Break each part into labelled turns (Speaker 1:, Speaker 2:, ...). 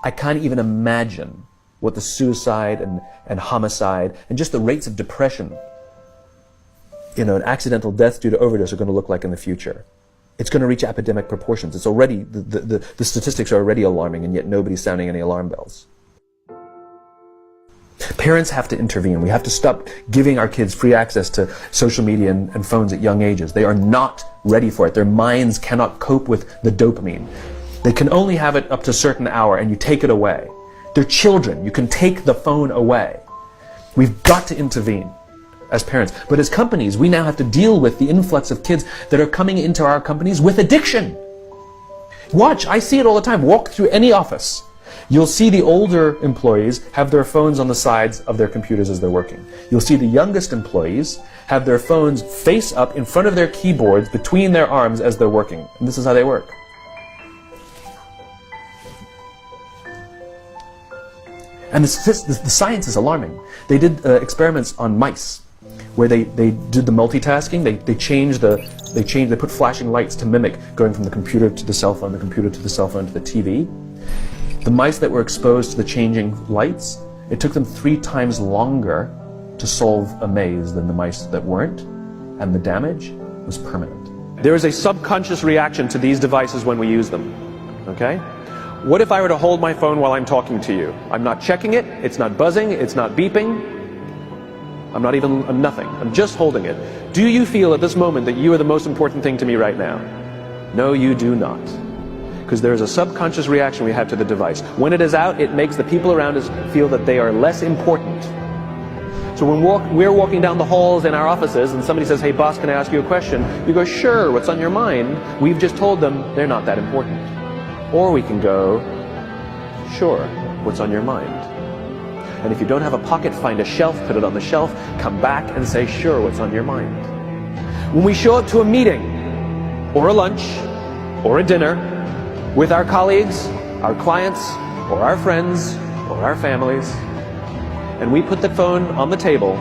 Speaker 1: I can't even imagine what the suicide and homicide and just the rates of depression, and accidental deaths due to overdose are going to look like in the future. It's going to reach epidemic proportions. It's already, the statistics are already alarming, and yet nobody's sounding any alarm bells. Parents have to intervene. We have to stop giving our kids free access to social media and phones at young ages. They are not ready for it. Their minds cannot cope with the dopamine. They can only have it up to a certain hour, and you take it away. They're children. You can take the phone away. We've got to intervene as parents. But as companies, we now have to deal with the influx of kids that are coming into our companies with addiction. Watch, I see it all the time. Walk through any office. You'll see the older employees have their phones on the sides of their computers as they're working. You'll see the youngest employees have their phones face up in front of their keyboards between their arms as they're working. And this is how they work. And the science is alarming. They did experiments on mice where they did the multitasking. They put flashing lights to mimic going from the computer to the cell phone, the computer to the cell phone to the TV. The mice that were exposed to the changing lights, it took them 3 times longer to solve a maze than the mice that weren't, and the damage was permanent. There is a subconscious reaction to these devices when we use them, okay? What if I were to hold my phone while I'm talking to you? I'm not checking it, it's not buzzing, it's not beeping, I'm nothing, I'm just holding it. Do you feel at this moment that you are the most important thing to me right now? No, you do not. Because there is a subconscious reaction we have to the device. When it is out, it makes the people around us feel that they are less important. So when we're walking down the halls in our offices and somebody says, hey boss, can I ask you a question? You go, sure, what's on your mind? We've just told them they're not that important. Or we can go, sure, what's on your mind? And if you don't have a pocket, find a shelf, put it on the shelf, come back and say, sure, what's on your mind? When we show up to a meeting, or a lunch, or a dinner, with our colleagues, our clients, or our friends, or our families, and we put the phone on the table,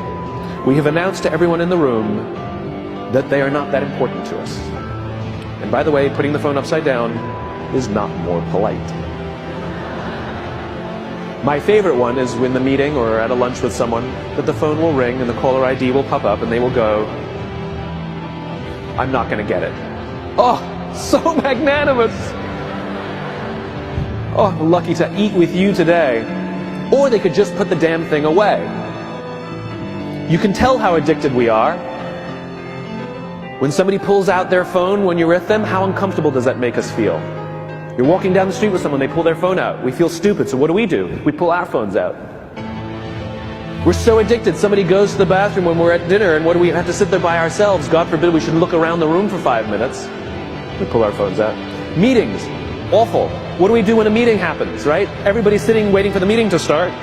Speaker 1: we have announced to everyone in the room that they are not that important to us. And by the way, putting the phone upside down is not more polite. My favorite one is when the meeting or at a lunch with someone that the phone will ring and the caller ID will pop up and they will go, I'm not going to get it. Oh, so magnanimous. Oh, lucky to eat with you today. Or they could just put the damn thing away. You can tell how addicted we are. When somebody pulls out their phone when you're with them, how uncomfortable does that make us feel? You're walking down the street with someone, they pull their phone out. We feel stupid, so what do? We pull our phones out. We're so addicted. Somebody goes to the bathroom when we're at dinner, and what do we have to sit there by ourselves? God forbid we should look around the room for 5 minutes. We pull our phones out. Meetings, awful. What do we do when a meeting happens, right? Everybody's sitting waiting for the meeting to start.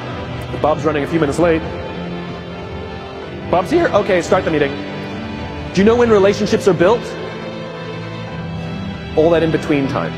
Speaker 1: Bob's running a few minutes late. Bob's here? Okay, start the meeting. Do you know when relationships are built? All that in between time.